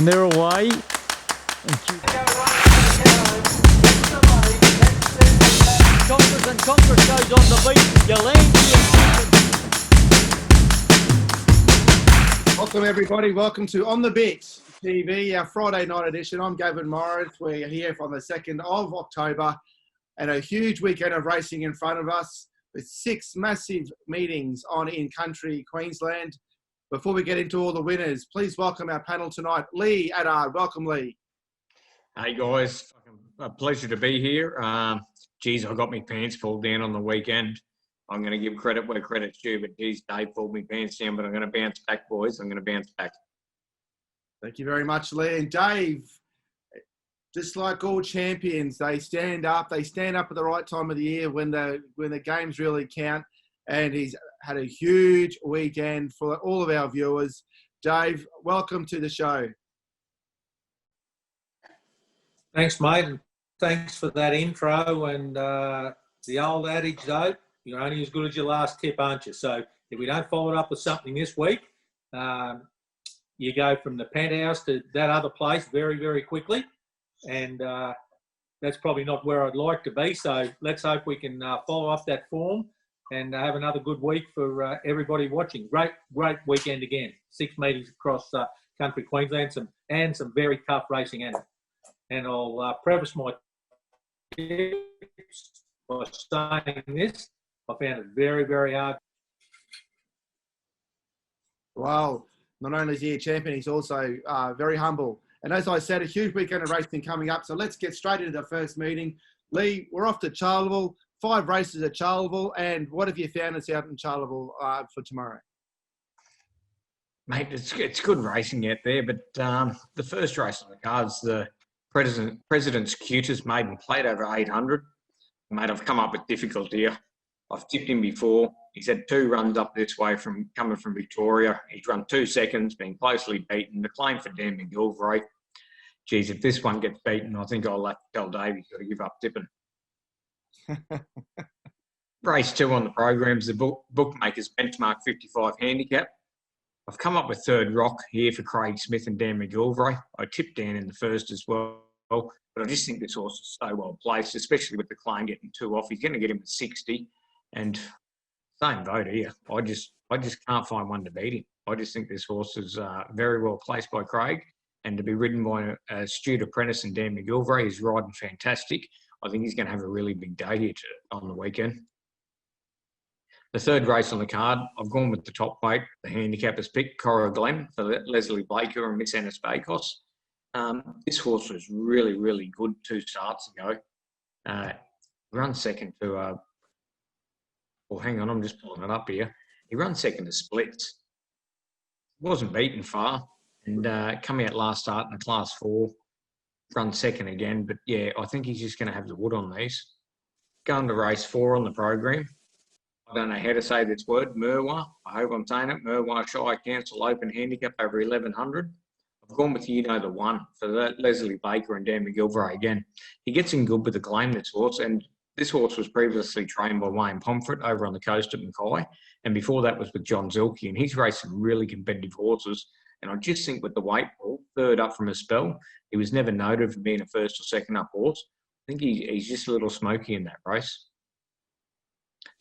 And they're away. Conquers and Conquers goes on the beat. Welcome everybody. Welcome to On the Beat TV, our Friday night edition. I'm Gavin Morris. We're here on the 2nd of October and a huge weekend of racing in front of us with 6 massive meetings on in country Queensland. Before we get into all the winners, please welcome our panel tonight, Lee Adard. Welcome, Lee. Hey guys, a pleasure to be here. Geez, I got my pants pulled down on the weekend. I'm going to give credit where credit's due, but geez, Dave pulled my pants down, but I'm going to bounce back, boys. I'm going to bounce back. Thank you very much, Lee. And Dave, just like all champions, they stand up at the right time of the year when the games really count. And he's had a huge weekend for all of our viewers. Dave, welcome to the show. Thanks, mate. And thanks for that intro. And the old adage, though, you're only as good as your last tip, aren't you? So if we don't follow it up with something this week, you go from the penthouse to that other place very, very quickly. And that's probably not where I'd like to be. So let's hope we can follow up that form and have another good week for everybody watching. Great weekend again. 6 meetings across country Queensland, some very tough racing in it. And I'll preface my tips by saying this. I found it very, very hard. Wow. Not only is he a champion, he's also very humble. And as I said, a huge weekend of racing coming up. So let's get straight into the first meeting. Lee, we're off to Charleville. 5 races at Charleville. And what have you found us out in Charleville for tomorrow? Mate, it's good racing out there, but the first race on the card's the President's Cutest Maiden Plate over 800. Mate, I've come up with difficulty here. I've tipped him before. He's had 2 runs up this way coming from Victoria. He's run 2 seconds, been closely beaten. The claim for Dan McGilvray. Geez, if this one gets beaten, I think I'll have to tell Dave he's got to give up tipping. Race 2 on the program's the bookmakers benchmark 55 handicap. I've come up with Third Rock here for Craig Smith and Dan McGilvray. I tipped Dan in the first as well, but I just think this horse is so well placed, especially with the claim getting 2 off. He's going to get him at 60. And same vote here. I just can't find one to beat him. I just think this horse is very well placed by Craig, and to be ridden by a Stuart Apprentice and Dan McGilvray is riding fantastic. I think he's going to have a really big day here on the weekend. The third race on the card, I've gone with the top weight. The handicappers picked Cora Glen for Leslie Blaker and Miss Anna Spakos. This horse was really, really good 2 starts ago. Run second to well, hang on, I'm just pulling it up here. He runs second to Splits. Wasn't beaten far. And come out last start in a Class 4. Run second again. But, yeah, I think he's just going to have the wood on these. Going to race 4 on the program. I don't know how to say this word. Merwa. I hope I'm saying it. Merwa Shy Council Open Handicap over 1100. I've gone with the one for Leslie Baker and Dan McGilvray again. He gets in good with the claim, this horse. And this horse was previously trained by Wayne Pomfret over on the coast at Mackay. And before that was with John Zilke. And he's raced some really competitive horses. And I just think with the weight ball, 3rd up from a spell, he was never noted for being a 1st or 2nd up horse. I think he's just a little smoky in that race.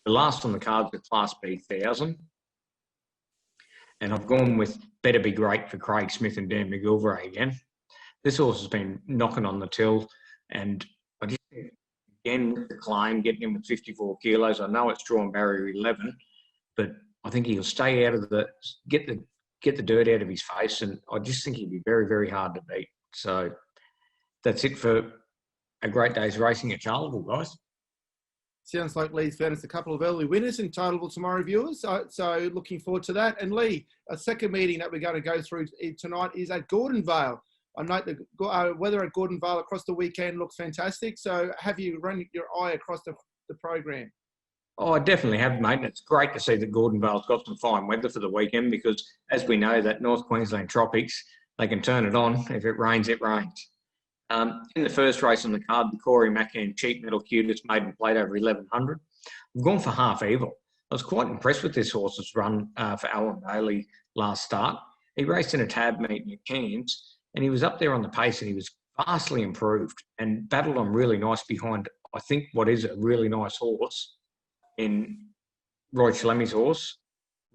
The last on the card's the Class B 1000. And I've gone with Better Be Great for Craig Smith and Dan McGilvray again. This horse has been knocking on the till. And I just think, again, with the claim, getting him with 54 kilos. I know it's drawn barrier 11, but I think he'll stay out of get the dirt out of his face. And I just think he'd be very, very hard to beat. So that's it for a great day's racing at Charleville, guys. Sounds like Lee's found us a couple of early winners in Charleville tomorrow, viewers. So looking forward to that. And Lee, a second meeting that we're going to go through tonight is at Gordonvale. I note the weather at Gordonvale across the weekend looks fantastic. So have you run your eye across the program? Oh, I definitely have, mate. And it's great to see that Gordonvale's got some fine weather for the weekend because, as we know, that North Queensland tropics, they can turn it on. If it rains, it rains. In the first race on the card, the Corey Maccan Cheap Metal Cutest Maiden Plate over 1100. I've gone for Half Evil. I was quite impressed with this horse's run for Alan Bailey last start. He raced in a tab meet in Cairns And he was up there on the pace and he was vastly improved and battled on really nice behind, I think, what is a really nice horse in Roy Chalemi's horse,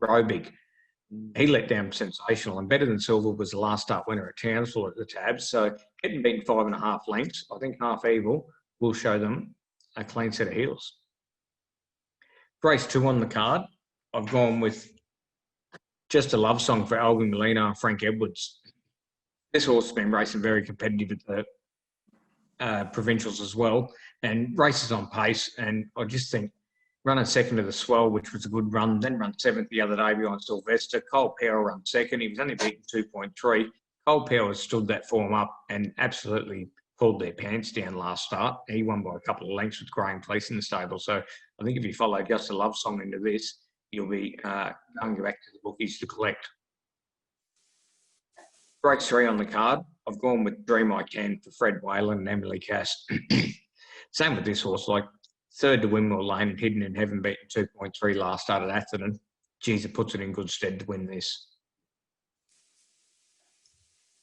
Robig. He let down sensational, and Better Than Silver was the last start winner at Townsville at the Tabs. So getting beaten 5.5 lengths, I think Half Evil will show them a clean set of heels. Race 2 on the card, I've gone with Just a Love Song for Alvin Molina and Frank Edwards. This horse has been racing very competitive at the provincials as well, and races on pace. And I just think running second to the Swell, which was a good run, then run 7th the other day behind Sylvester. Cole Powell run second. He was only beaten 2.3. Cole Powell has stood that form up and absolutely pulled their pants down last start. He won by a couple of lengths with Graham Police in the stable. So I think if you follow Just a Love Song into this, you'll be going back to the bookies to collect. Race 3 on the card, I've gone with Dream I Can for Fred Whalen and Emily Cass. Same with this horse, like third to Windmill Lane and Hidden in Heaven, beaten 2.3 last start at Atherton. Geez, it puts it in good stead to win this.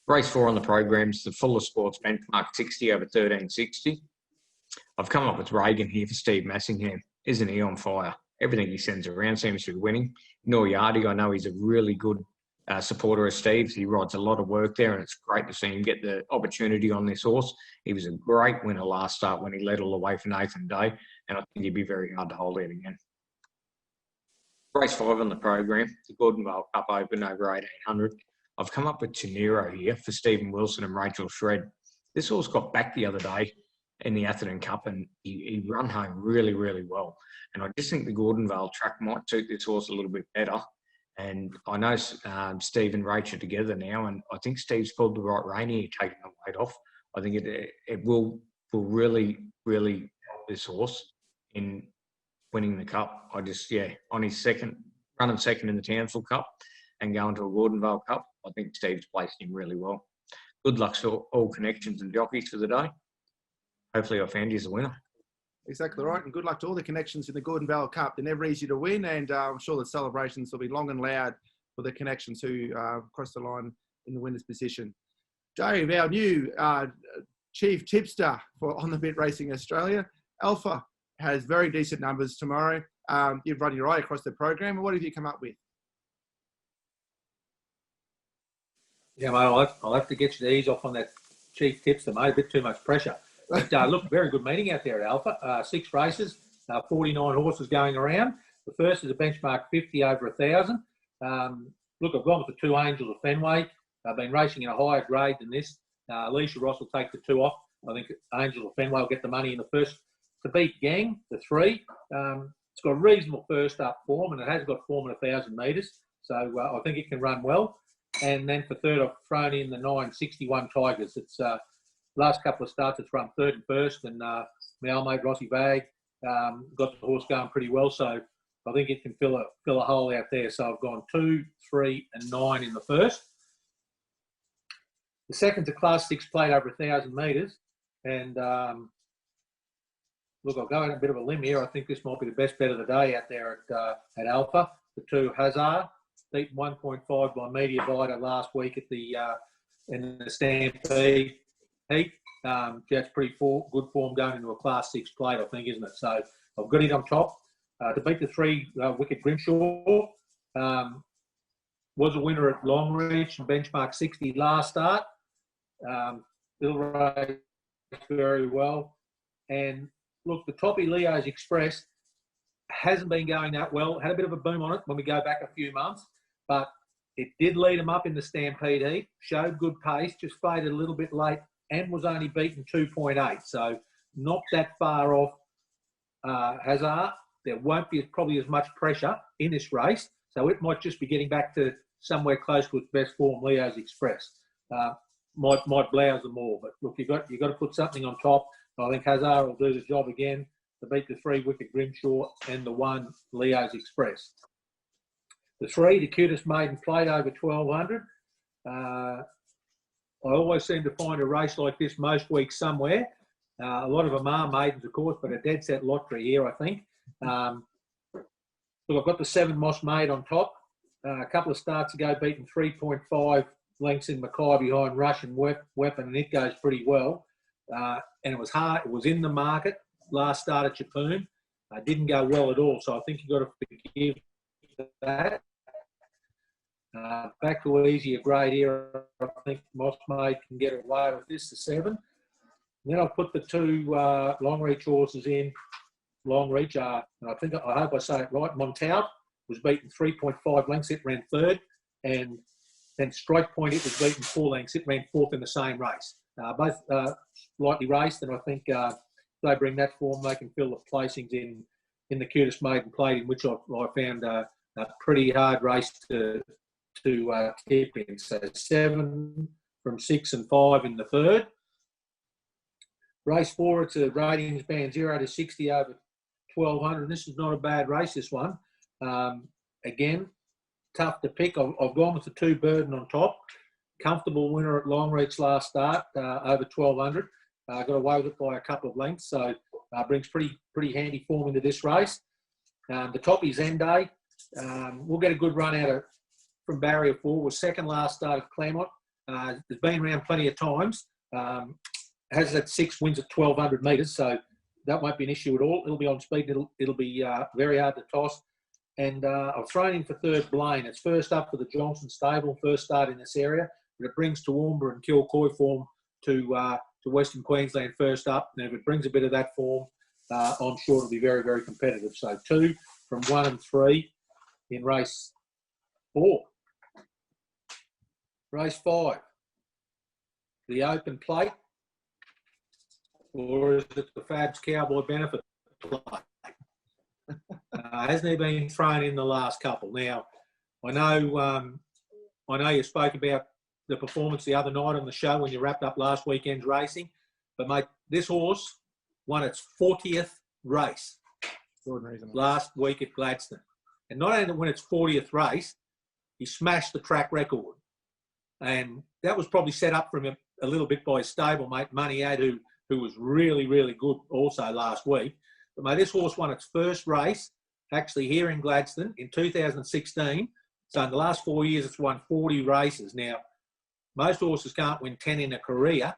Race 4 on the program's the Fuller Sports benchmark 60 over 1360. I've come up with Reagan here for Steve Massingham. Isn't he on fire? Everything he sends around seems to be winning. Noriardi, I know he's a really good supporter of Steve's. He rides a lot of work there, and it's great to see him get the opportunity on this horse. He was a great winner last start when he led all the way for Nathan Day, and I think he'd be very hard to hold out again. Race 5 on the program, the Gordon Vale Cup Open over 1800. I've come up with Chinero here for Stephen Wilson and Rachel Shred. This horse got back the other day in the Atherton Cup, and he run home really, really well. And I just think the Gordon Vale track might suit this horse a little bit better. And I know Steve and Rachel are together now, and I think Steve's pulled the right rein here, taking the weight off. I think it will really, really help this horse in winning the Cup. On his running second in the Townsville Cup and going to a Gordon Vale Cup, I think Steve's placed him really well. Good luck to all connections and jockeys for the day. Hopefully I found you as a winner. Exactly right, and good luck to all the connections in the Gordon Vale Cup. They're never easy to win, and I'm sure the celebrations will be long and loud for the connections who cross the line in the winner's position. Dave, our new chief tipster for On The Bit Racing Australia, Alpha, has very decent numbers tomorrow. You've run your eye across the program. What have you come up with? Yeah, mate, I'll have to get you to ease off on that chief tipster, mate. A bit too much pressure. But look, very good meeting out there at Alpha. 6 races, 49 horses going around. The first is a benchmark 50 over 1,000. Look, I've gone with the 2 Angels of Fenway. I've been racing in a higher grade than this. Alicia Ross will take the 2 off. I think Angels of Fenway will get the money in the first. To beat Gang, the 3. It's got a reasonable first up form, and it has got form at 1,000 metres. So I think it can run well. And then for third, I've thrown in the 961 Tigers. It's last couple of starts, it's run third and first, and my old mate Rossi Bag got the horse going pretty well. So I think it can fill a hole out there. So I've gone 2, 3, and 9 in the first. The second's a Class 6 plate over 1,000 metres, and look, I'll go on a bit of a limb here. I think this might be the best bet of the day out there at Alpha. The 2 Hazard, beaten 1.5 by Media Vita last week at the in the Stampede heat. That's pretty good form going into a Class 6 plate, I think, isn't it? So I've got it on top. To beat the 3 Wicked Grimshaw, was a winner at Longreach and benchmark 60 last start. It'll race very well. And look, the Toppy Leo's Express hasn't been going that well. Had a bit of a boom on it when we go back a few months, but it did lead him up in the Stampede heat, showed good pace, just faded a little bit late and was only beaten 2.8. So not that far off Hazard. There won't be probably as much pressure in this race, so it might just be getting back to somewhere close to its best form, Leo's Express. Might blouse them all, but look, you've got to put something on top. I think Hazard will do the job again to beat the 3 Wicked Grimshaw and the 1 Leo's Express. The 3, the Cutest Maiden Plate over 1,200. I always seem to find a race like this most weeks somewhere. A lot of them are maidens, of course, but a dead set lottery here, I think. Look, I've got the 7 Moss Maid on top. A couple of starts ago, beaten 3.5 lengths in Mackay behind Russian Weapon, and it goes pretty well. And it was hard. It was in the market. Last start at Chapoon. Didn't go well at all. So I think you've got to forgive that. Back to easier grade here. I think Mossmaid can get away with this, the 7. And then I'll put the 2 long reach horses in. Long reach, and I hope I say it right. Montauk was beaten 3.5 lengths. It ran 3rd. And then Strike Point, it was beaten 4 lengths. It ran 4th in the same race. Both lightly raced, and I think if they bring that form, they can fill the placings in the Cutest Maiden Plate, in which I found a pretty hard race to tip in. So 7 from 6 and 5 in the 3rd. Race 4, it's a ratings band 0 to 60 over 1,200. This is not a bad race, this one. Again, tough to pick. I've gone with the 2 Burden on top. Comfortable winner at Longreach last start, over 1,200. Got away with it by a couple of lengths, so brings pretty handy form into this race. The top is Ende. We'll get a good run out of from Barrier 4. Was 2nd last start at Claremont. Has been around plenty of times. Has had 6 wins at 1,200 metres, so that won't be an issue at all. It'll be on speed. It'll be very hard to toss. And I've thrown in for 3rd Blaine. It's first up for the Johnson stable, first start in this area. But it brings Toowoomba and Kilcoy form to Western Queensland first up. And if it brings a bit of that form, I'm sure it'll be very, very competitive. So 2 from 1 and 3 in race 4. Race 5. The Open Plate. Or is it the Fabs Cowboy Benefit Plate? Hasn't he been thrown in the last couple? Now, I know you spoke about the performance the other night on the show when you wrapped up last weekend's racing, but mate, this horse won its 40th race last week at Gladstone. And not only did it win its 40th race, he smashed the track record. And that was probably set up for him a little bit by his stablemate, Money Ad, who was really, really good also last week. But, mate, this horse won its first race, actually here in Gladstone in 2016. So in the last 4 years, it's won 40 races. Now, most horses can't win 10 in a career,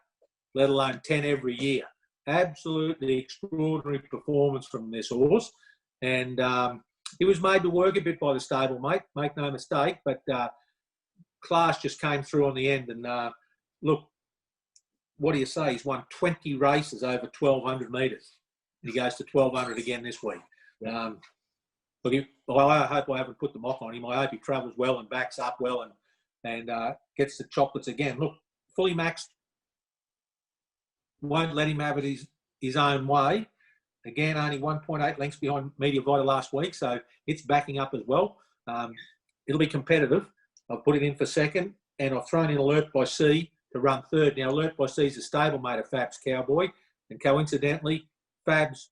let alone 10 every year. Absolutely extraordinary performance from this horse. And he was made to work a bit by the stablemate, make no mistake. But class just came through on the end. And look, what do you say? He's won 20 races over 1,200 metres. He goes to 1,200 again this week. Look, I hope I haven't put them off on him. I hope he travels well and backs up well and gets the chocolates again. Look, fully maxed. Won't let him have it his own way. Again, only 1.8 lengths behind Media Vita last week, so it's backing up as well. It'll be competitive. I've put it in for 2nd, and I've thrown in Alert by Sea to run 3rd. Now, Alert by Sea is a stablemate of Fab's Cowboy, and coincidentally, Fab's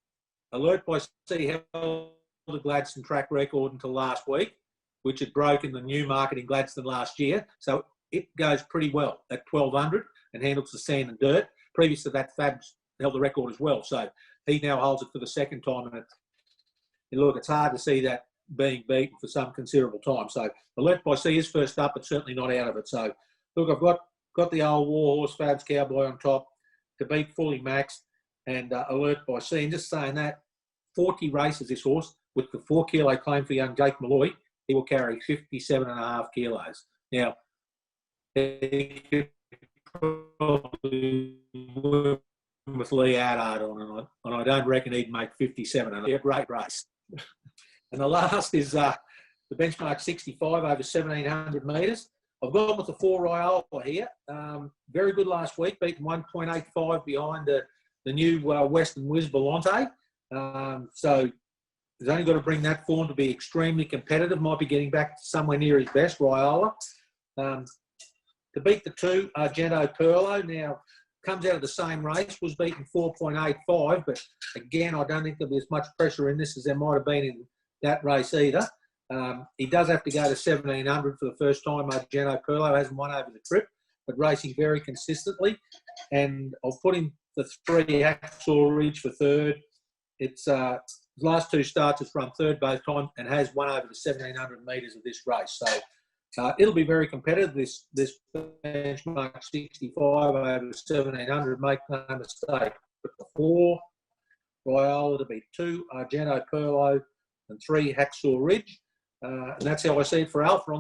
Alert by Sea held the Gladstone track record until last week, which it broke in the new market in Gladstone last year. So it goes pretty well at 1,200 and handles the sand and dirt. Previous to that, Fab's held the record as well. So he now holds it for the 2nd time. And look, it's hard to see that being beaten for some considerable time. So Alert by Sea is first up, but certainly not out of it. So look, I've got the old war horse, Fab's Cowboy, on top to beat fully maxed and Alert by Sea. And just saying that, 40 races this horse with the 4 kilo claim for young Jake Malloy, he will carry 57.5 kilos. Now, he could probably win with Lee Adard on, and I don't reckon he'd make 57. And a great race. And the last is the benchmark 65 over 1,700 metres. I've gone with the 4 Riola here. Very good last week, beaten 1.85 behind the new Western Wiz Volante. So he's only got to bring that form to be extremely competitive. Might be getting back somewhere near his best, Riola. To beat the 2, Argento Perlo. Now, comes out of the same race, was beaten 4.85, but again, I don't think there'll be as much pressure in this as there might have been in that race either. He does have to go to 1,700 for the first time. Argento Perlo hasn't won over the trip, but racing very consistently. And I'll put him the 3 Hacksaw Ridge for 3rd. It's his last 2 starts, it's run 3rd both times and has won over the 1,700 metres of this race. So It'll be very competitive, this benchmark 65 over 1700, make no mistake. But the 4 Riola to be 2 Argento Perlo and 3 Hacksaw Ridge. And that's how I see it for Alpha.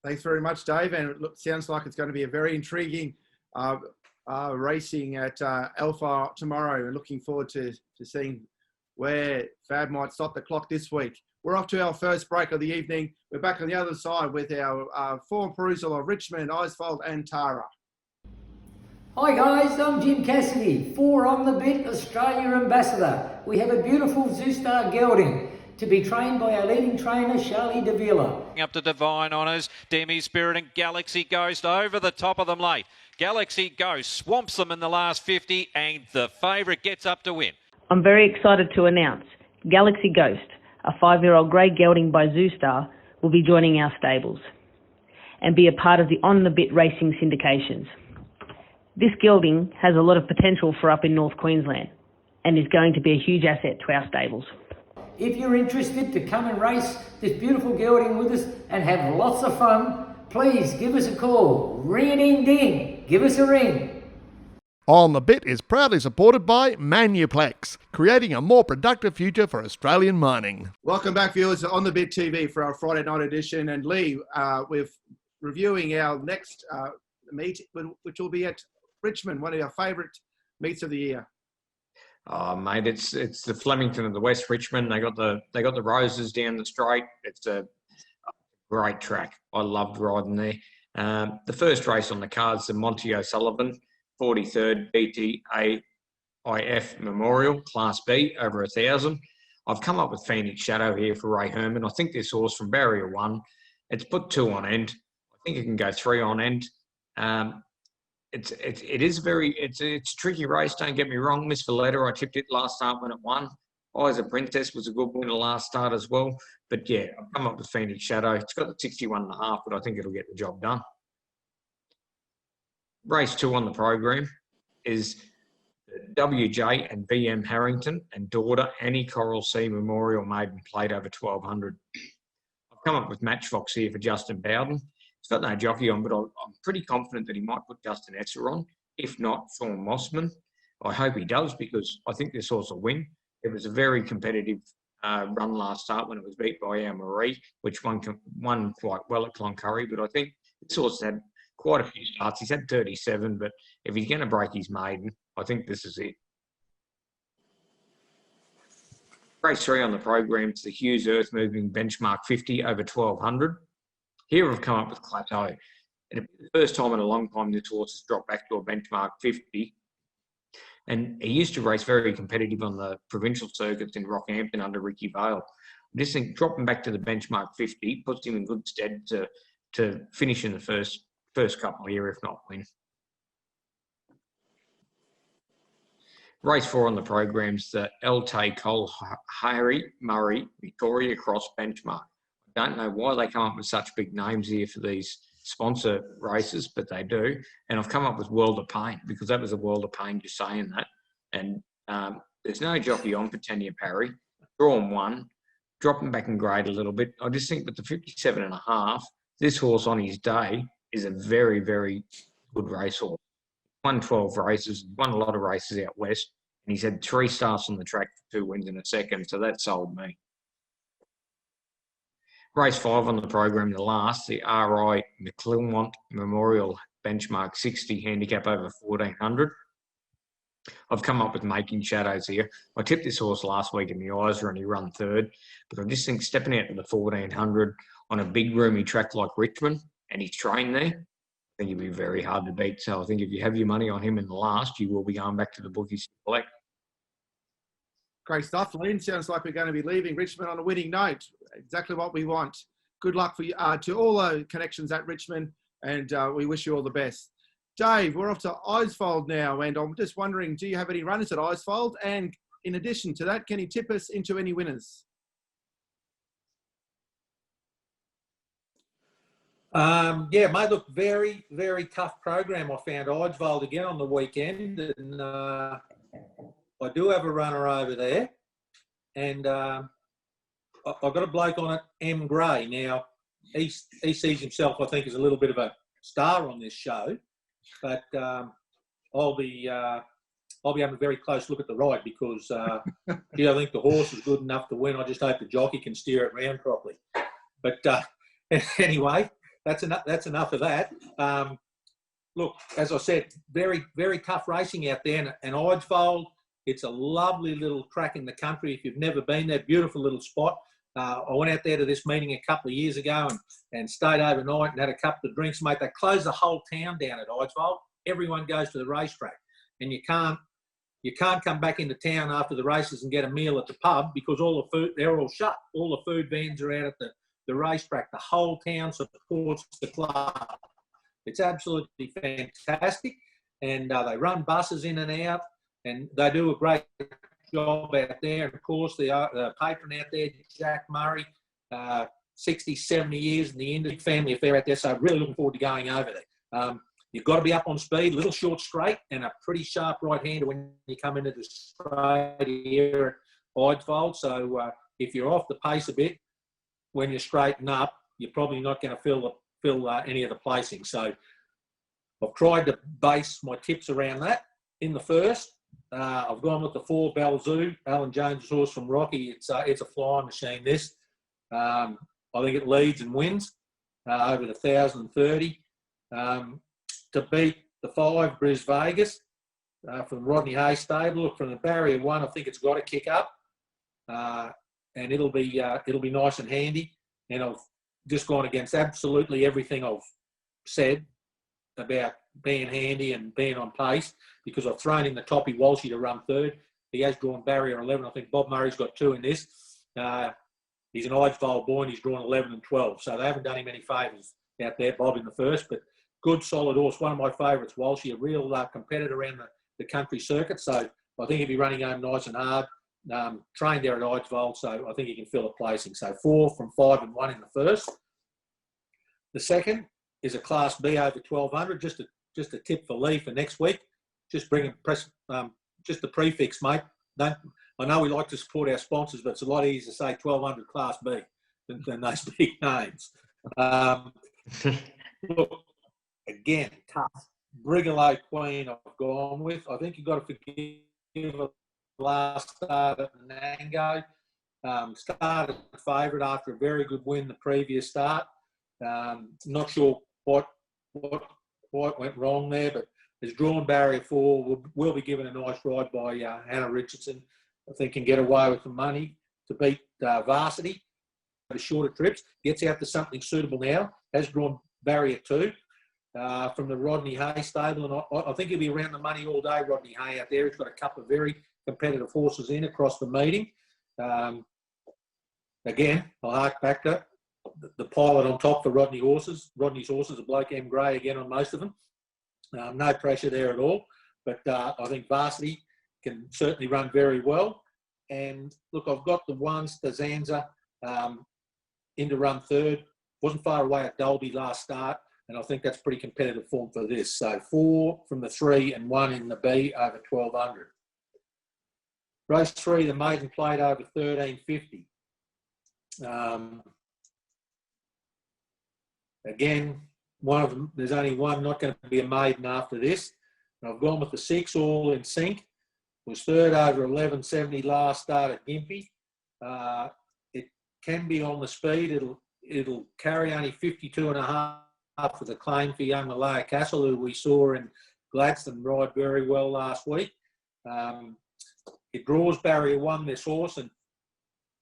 Thanks very much, Dave. And it sounds like it's going to be a very intriguing racing at Alpha tomorrow. And looking forward to seeing where Fab might stop the clock this week. We're off to our first break of the evening. We're back on the other side with our form perusal of Richmond, Isfold and Tara. Hi guys, I'm Jim Cassidy, 4 on the Bit Australia Ambassador. We have a beautiful Zoostar gelding to be trained by our leading trainer, Charlie Davila. Up to Divine Honours, Demi Spirit and Galaxy Ghost over the top of them late. Galaxy Ghost swamps them in the last 50 and the favourite gets up to win. I'm very excited to announce Galaxy Ghost, a 5-year-old grey gelding by Zoostar, will be joining our stables and be a part of the On the Bit racing syndications. This gelding has a lot of potential for up in North Queensland and is going to be a huge asset to our stables. If you're interested to come and race this beautiful gelding with us and have lots of fun, please give us a call. Ring-a-ding-ding. Give us a ring. On the Bit is proudly supported by Manuplex, creating a more productive future for Australian mining. Welcome back, viewers, to On the Bit TV for our Friday night edition. And Lee, we're reviewing our next meet, which will be at Richmond, one of our favourite meets of the year. Oh, mate, it's the Flemington of the West Richmond. They got the roses down the straight. It's a great track. I loved riding there. The first race on the card's the Monty O'Sullivan 43rd BTAIF Memorial Class B over 1,000. I've come up with Phoenix Shadow here for Ray Herman. I think this horse from barrier 1, it's put 2 on end. I think it can go 3 on end. It's a tricky race, don't get me wrong. Miss Valletta, I tipped it last start when it won. Isa Princess was a good winner last start as well. But yeah, I've come up with Phoenix Shadow. It's got the 61.5, but I think it'll get the job done. Race 2 on the program is WJ and BM Harrington and daughter Annie Coral Sea Memorial Maiden Plate over 1,200. I've come up with Matchbox here for Justin Bowden. He's got no jockey on, but I'm pretty confident that he might put Justin Esser on. If not, Sean Mossman. I hope he does, because I think this horse will win. It was a very competitive run last start when it was beat by our Marie, which won quite well at Cloncurry. But I think this horse had quite a few starts. He's had 37, but if he's going to break his maiden, I think this is it. Race 3 on the program is the Hughes Earth Moving Benchmark 50 over 1,200. Here I've come up with Plateau. And the first time in a long time this horse has dropped back to a benchmark 50. And he used to race very competitive on the provincial circuits in Rockhampton under Ricky Vale. I just think dropping back to the benchmark 50 puts him in good stead to finish in the first couple here, if not win. Race 4 on the program's the LT Cole Harry Murray Victoria Cross Benchmark. I don't know why they come up with such big names here for these sponsor races, but they do. And I've come up with World of Pain, because that was a world of pain just saying that. And there's no jockey on for Tanya Parry. Drawn 1, dropping back in grade a little bit. I just think with the 57.5, this horse on his day is a very, very good racehorse. Won 12 races, won a lot of races out west, and he's had 3 starts on the track for 2 wins in a second, so that sold me. Race 5 on the program, the last, the RI McClelmont Memorial Benchmark 60 handicap over 1,400. I've come up with Making Shadows here. I tipped this horse last week in the Isa and he run 3rd, but I just think stepping out to the 1,400 on a big roomy track like Richmond, and he's trained there, I think he'd be very hard to beat. So I think if you have your money on him in the last, you will be going back to the bookies to collect. Great stuff, Lynn. Sounds like we're going to be leaving Richmond on a winning note. Exactly what we want. Good luck for you, to all the connections at Richmond, and we wish you all the best. Dave, we're off to Isfold now, and I'm just wondering, do you have any runners at Isfold? And in addition to that, can you tip us into any winners? Yeah, mate, look, very, very tough program. I found Isfold again on the weekend, and I do have a runner over there. And I've got a bloke on it, M. Gray. Now, he sees himself, I think, as a little bit of a star on this show, but I'll be having a very close look at the ride because I think the horse is good enough to win. I just hope the jockey can steer it round properly. But anyway, that's enough of that. Look, as I said, very, very tough racing out there. And Eidsvold, it's a lovely little track in the country. If you've never been there, beautiful little spot. I went out there to this meeting a couple of years ago and stayed overnight and had a couple of drinks, mate. They closed the whole town down at Eidsvold. Everyone goes to the racetrack. And you can't come back into town after the races and get a meal at the pub because all the food, they're all shut. All the food vans are out at the racetrack. The whole town supports the club. It's absolutely fantastic, and they run buses in and out, and they do a great job out there. And of course, the patron out there, Jack Murray, 60, 70 years in the industry, family affair out there. So really looking forward to going over there. You've got to be up on speed, a little short straight, and a pretty sharp right-hander when you come into the straight here at Eidsvold. So if you're off the pace a bit when you straighten up, you're probably not going to fill any of the placing. So I've tried to base my tips around that. In the first, I've gone with the 4 Balzoo, Alan Jones' horse from Rocky. It's a flying machine, this. I think it leads and wins over the 1,030. To beat the 5 Bris Vegas from Rodney Hay stable. Look, from the barrier 1, I think it's got to kick up, and it'll be nice and handy. And I've just gone against absolutely everything I've said about being handy and being on pace because I've thrown in the Toppy Walshy to run 3rd. He has drawn barrier 11. I think Bob Murray's got 2 in this. He's an Eidsvold boy and he's drawn 11 and 12. So they haven't done him any favours out there, Bob, in the first. But good, solid horse. One of my favourites, Walshy, a real competitor around the country circuit. So I think he'll be running home nice and hard. Trained there at Eidsvold, so I think he can fill a placing. So 4 from 5 and 1 in the first. The second is a Class B over 1,200. Just a tip for Lee for next week. Just just the prefix, mate. I know we like to support our sponsors, but it's a lot easier to say 1,200 Class B than those big names. Look, again, tough. Brigalow Queen I've gone with. I think you've got to forgive a last start at Nango. Started favourite after a very good win the previous start. Not sure what went wrong there, but has drawn barrier 4. Will be given a nice ride by Hannah Richardson. I think can get away with the money to beat Varsity. The shorter trips, gets out to something suitable now. Has drawn barrier 2 from the Rodney Hay stable, and I think he'll be around the money all day. Rodney Hay out there. He's got a couple of very competitive horses in across the meeting. Again, I'll hark back to the pilot on top for Rodney's horses. Rodney's horses, a bloke M. Gray again on most of them. No pressure there at all. But I think Varsity can certainly run very well. And look, I've got the 1 Stazanza into run 3rd. Wasn't far away at Dolby last start. And I think that's pretty competitive form for this. So 4 from the 3 and 1 in the B over 1,200. Race 3, the maiden plate over 1,350. Again, one of them, there's only one not going to be a maiden after this. And I've gone with the 6, All in Sync. Was 3rd over 11.70 last start at Gympie. It can be on the speed. It'll carry only 52.5 for the claim for young Malaya Castle, who we saw in Gladstone ride very well last week. It draws barrier 1, this horse, and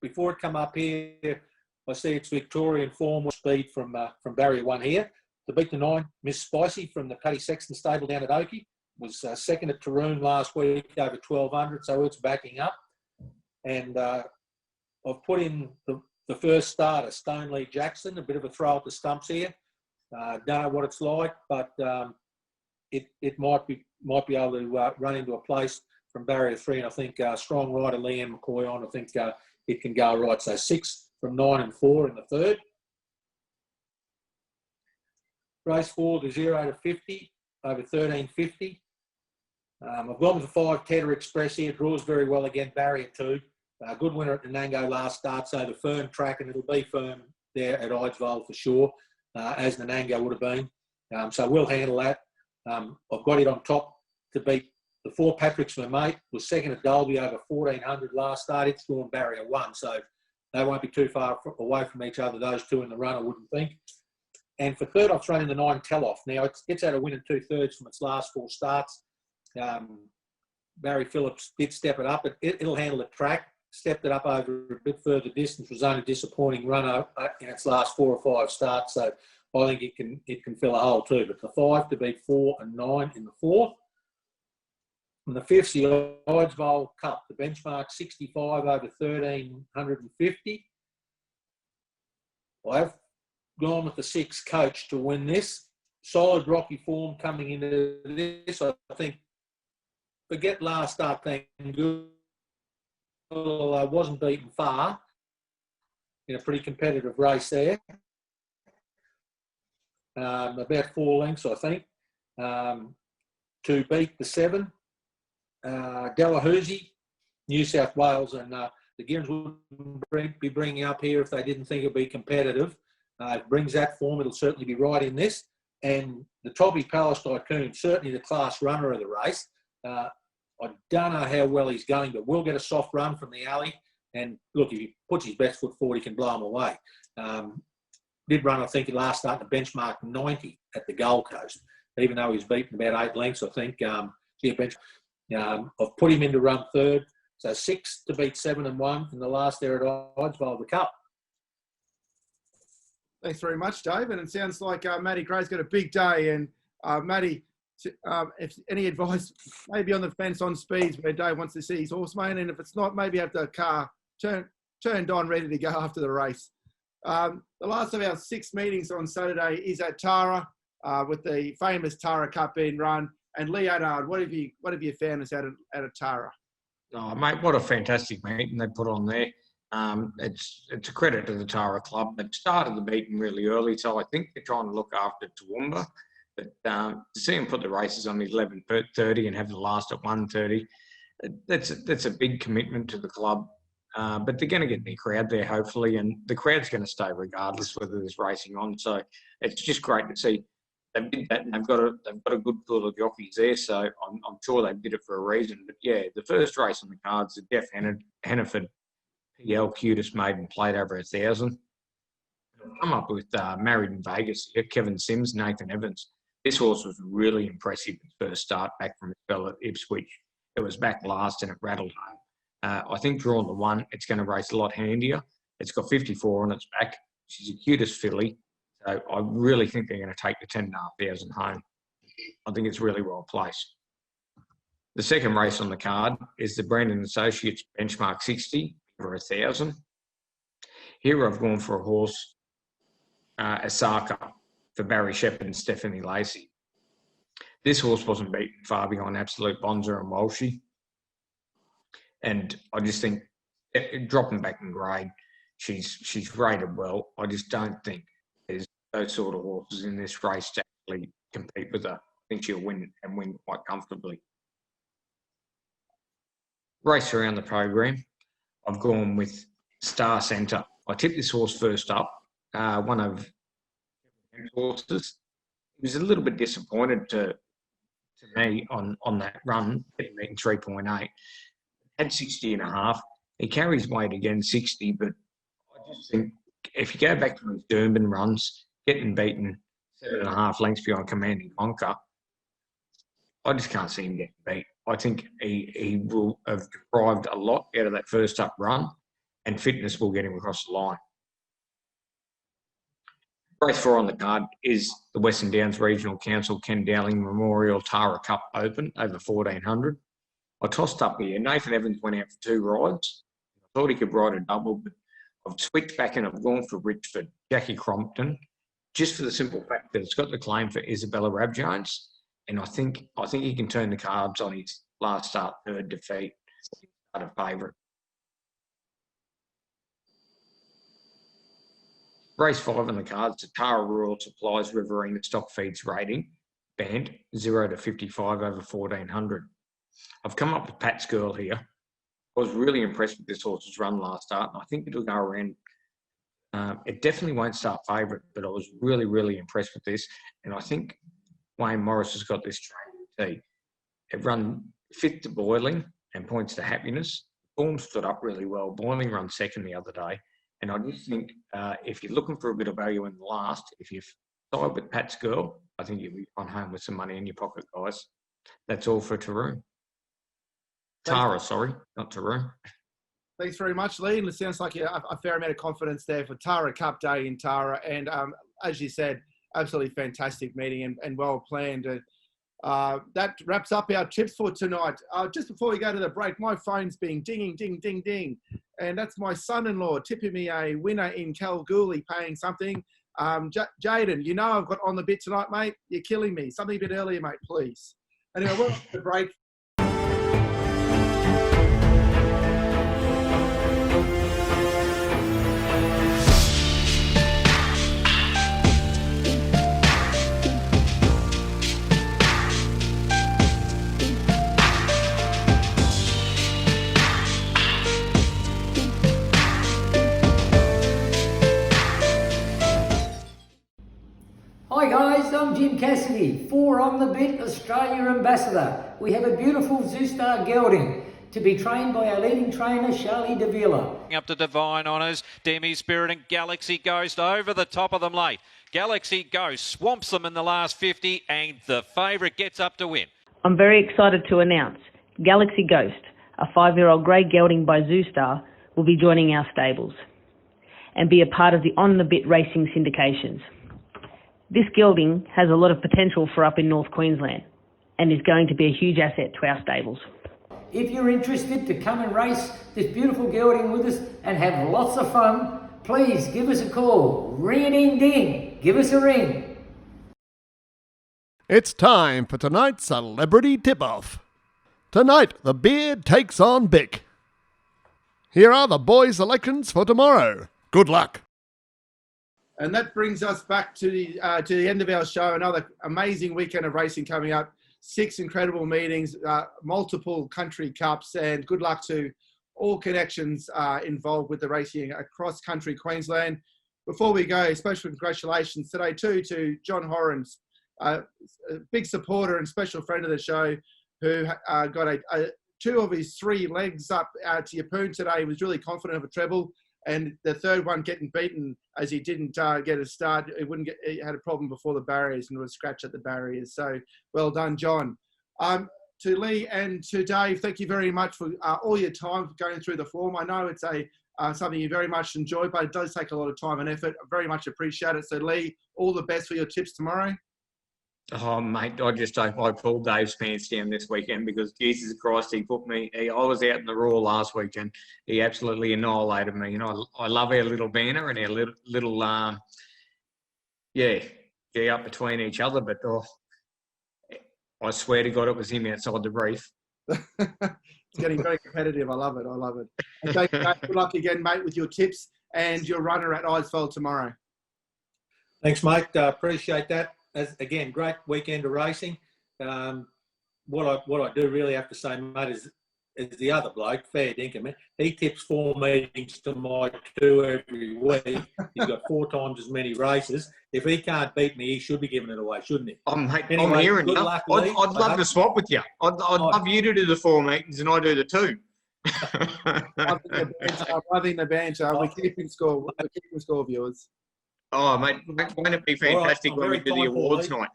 before it come up here, I see its Victorian form with speed from barrier 1 here. To beat the 9, Miss Spicy from the Paddy Sexton stable down at Oakey. Was second at Taroon last week over 1,200, so it's backing up. And I've put in the first starter, Stoneleigh Jackson, a bit of a throw at the stumps here. Don't know what it's like, but it might be able to run into a place from barrier 3. And I think strong rider Leanne McCoy on. I think it can go right. So 6 from 9 and 4 in the 3rd. Race 4, the 0 to 50 over 1,350. I've gone with the 5 Tedder Express here. Draws very well again, barrier 2. A good winner at Nanango last start, so the firm track, and it'll be firm there at Idesville for sure, as Nanango would have been. So we'll handle that. I've got it on top to beat the 4 Patrick's my mate. Was second at Dolby over 1400 last start. It's drawn barrier 1, so they won't be too far away from each other, those two in the run, I wouldn't think. And for third, I've thrown in the 9 Tell-Off. Now, it's had a win in 2/3 from its last 4 starts. Barry Phillips did step it up. It'll handle the track. Stepped it up over a bit further distance. Was only a disappointing run in its last 4 or 5 starts. So I think it can fill a hole too. But the 5 to beat 4 and 9 in the 4th. And the 5th's the Idesville Cup. The benchmark 65 over 1350. I've gone with the 6 Coach to win this. Solid rocky form coming into this. I think, forget last start, thank good. Wasn't beaten far in a pretty competitive race there. About 4 lengths, I think, to beat the 7. Dalhousie, New South Wales, and the Gibbons would be bringing up here if they didn't think it'd be competitive. It brings that form. It'll certainly be right in this. And the Toppy Palace Tycoon, certainly the class runner of the race. I don't know how well he's going, but we'll get a soft run from the alley. And look, if he puts his best foot forward, he can blow him away. Did run, I think, last start, the benchmark 90 at the Gold Coast, even though he's beaten about 8 lengths, I think. I've put him into run 3rd. So 6 to beat 7 and 1 in the last there at Idesville, the Cup. Thanks very much, Dave. And it sounds like Matty Gray's got a big day. And Matty, if any advice, maybe on the fence on speeds where Dave wants to see his horse, mate, and if it's not, maybe have the car turned on, ready to go after the race. The last of our 6 meetings on Saturday is at Tara, with the famous Tara Cup being run. And Leonard, what have you found us out of Tara? Oh, mate, what a fantastic meeting they put on there. It's a credit to the Tara Club. They've started the meeting really early, so I think they're trying to look after Toowoomba. But to see them put the races on 11:30 and have the last at 1:30, that's a big commitment to the club. But they're going to get their crowd there, hopefully, and the crowd's going to stay regardless whether there's racing on. So it's just great to see they did that, and they've got a good pool of jockeys there. So I'm sure they did it for a reason. But yeah, the first race on the cards, the Jeff Hannaford PL Cutest Maiden, played over 1,000. Come up with Married in Vegas here, Kevin Sims, Nathan Evans. This horse was really impressive at first start back from its spell at Ipswich. It was back last and it rattled home. I think drawn the 1, it's going to race a lot handier. It's got 54 on its back. She's a cutest filly. So I really think they're going to take the 10,500 home. I think it's really well placed. The second race on the card is the Brandon Associates Benchmark 60 for 1,000. Here I've gone for a horse, Asaka, for Barry Shepherd and Stephanie Lacey. This horse wasn't beaten far behind Absolute Bonza and Walshy. And I just think, dropping back in grade, she's rated well. I just don't think there's those sort of horses in this race to actually compete with her. I think she'll win and win quite comfortably. Race around the program, I've gone with Star Centre. I tipped this horse first up, one of horses. He was a little bit disappointed to me on that run, getting beaten 3.8. Had 60.5. He carries weight again, 60, but I just think if you go back to his Durban runs, getting beaten 7.5 lengths behind Commanding Conquer, I just can't see him getting beat. I think he will have deprived a lot out of that first up run, and fitness will get him across the line. Race 4 on the card is the Western Downs Regional Council Ken Dowling Memorial Tara Cup Open over 1,400. I tossed up here. Nathan Evans went out for 2 rides. I thought he could ride a double, but I've switched back and I've gone for Richford, Jackie Crompton, just for the simple fact that it's got the claim for Isabella Rabjones. And I think he can turn the cards on his last start, 3rd defeat, at a favourite. Race 5 on the cards, the Tara Rural Supplies Riverina Stock Feeds rating, band 0 to 55 over 1,400. I've come up with Pat's Girl here. was really impressed with this horse's run last start, and I think it'll go around. It definitely won't start favourite, but I was really, really impressed with this. And I think Wayne Morris has got this trained too. It run fit to Boiling and Points to Happiness. Form stood up really well. Boiling run second the other day. And I just think if you're looking for a bit of value in the last, if you've side with Pat's Girl, I think you'll be on home with some money in your pocket, guys. That's all for Tara, sorry, not Tara. Thanks very much, Lee. And it sounds like a fair amount of confidence there for Tara Cup Day in Tara. And as you said, absolutely fantastic meeting and well planned. That wraps up our tips for tonight. Just before we go to the break, my phone's being dinging, ding, ding, ding. And that's my son-in-law tipping me a winner in Kalgoorlie paying something. Jaden, you know I've got on the bit tonight, mate. You're killing me. Something a bit earlier, mate, please. Anyway, we're on the break. Hi guys, I'm Jim Cassidy, 4 on the bit Australia Ambassador. We have a beautiful Zoustar gelding to be trained by our leading trainer, Charlie Davila. Up to Divine Honours, Demi Spirit and Galaxy Ghost over the top of them late. Galaxy Ghost swamps them in the last 50 and the favourite gets up to win. I'm very excited to announce Galaxy Ghost, a 5-year-old grey gelding by Zoustar, will be joining our stables and be a part of the On the Bit racing syndications. This gelding has a lot of potential for up in North Queensland and is going to be a huge asset to our stables. If you're interested to come and race this beautiful gelding with us and have lots of fun, please give us a call. Ring-a-ding-ding. Give us a ring. It's time for tonight's Celebrity Tip-Off. Tonight, the Beard takes on Bick. Here are the boys' selections for tomorrow. Good luck. And that brings us back to the end of our show. Another amazing weekend of racing coming up. 6 incredible meetings, multiple country cups, and good luck to all connections involved with the racing across country Queensland. Before we go, special congratulations today too to John Horrens, a big supporter and special friend of the show, who got 2 of his 3 legs up to Yeppoon today. He was really confident of a treble. And the third one getting beaten as he didn't get a start. He had a problem before the barriers and would scratch at the barriers. So well done, John. To Lee and to Dave, thank you very much for all your time for going through the form. I know it's something you very much enjoy, but it does take a lot of time and effort. I very much appreciate it. So Lee, all the best for your tips tomorrow. Oh, mate, I just hope I pulled Dave's pants down this weekend because, Jesus Christ, I was out in the Raw last weekend. He absolutely annihilated me. You know, I love our little banner and our little up between each other, but I swear to God it was him outside the brief. It's getting very competitive. I love it. Okay, good luck again, mate, with your tips and your runner at Eisfeld tomorrow. Thanks, mate. Appreciate that. Again, great weekend of racing. What I do really have to say, mate, is the other bloke, Fair Dinkum, man. He tips 4 meetings to my 2 every week. He's got 4 times as many races. If he can't beat me, he should be giving it away, shouldn't he? Mate, anyway, I'm hearing you. Luck, I'd love to swap with you. I'd love you to do the 4 meetings and I do the 2. Loving the banter. We're keeping score. We're keeping score, viewers. Oh, mate, won't it be fantastic when we do the awards night?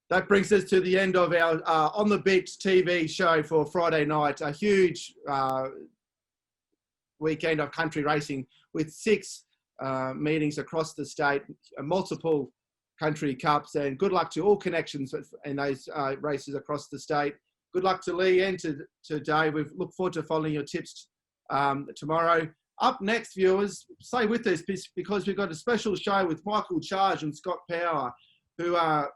That brings us to the end of our On the Beat TV show for Friday night. A huge weekend of country racing with 6 meetings across the state, multiple country cups, and good luck to all connections in those races across the state. Good luck to Lee and to Dave. We look forward to following your tips tomorrow. Up next, viewers, stay with us because we've got a special show with Michael Charge and Scott Power, who are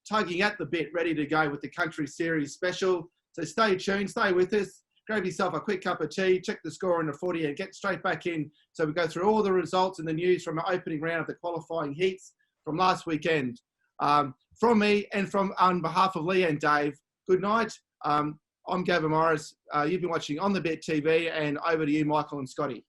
tugging at the bit, ready to go with the Country Series special. So stay tuned, stay with us, grab yourself a quick cup of tea, check the score in the footy and get straight back in. So we go through all the results and the news from our opening round of the qualifying heats from last weekend. From me and on behalf of Lee and Dave, good night. I'm Gavin Morris. You've been watching On The Bet TV, and over to you, Michael and Scotty.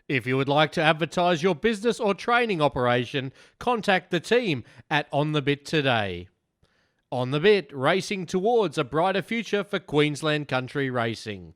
If you would like to advertise your business or training operation, contact the team at On The Bit today. On The Bit, racing towards a brighter future for Queensland country racing.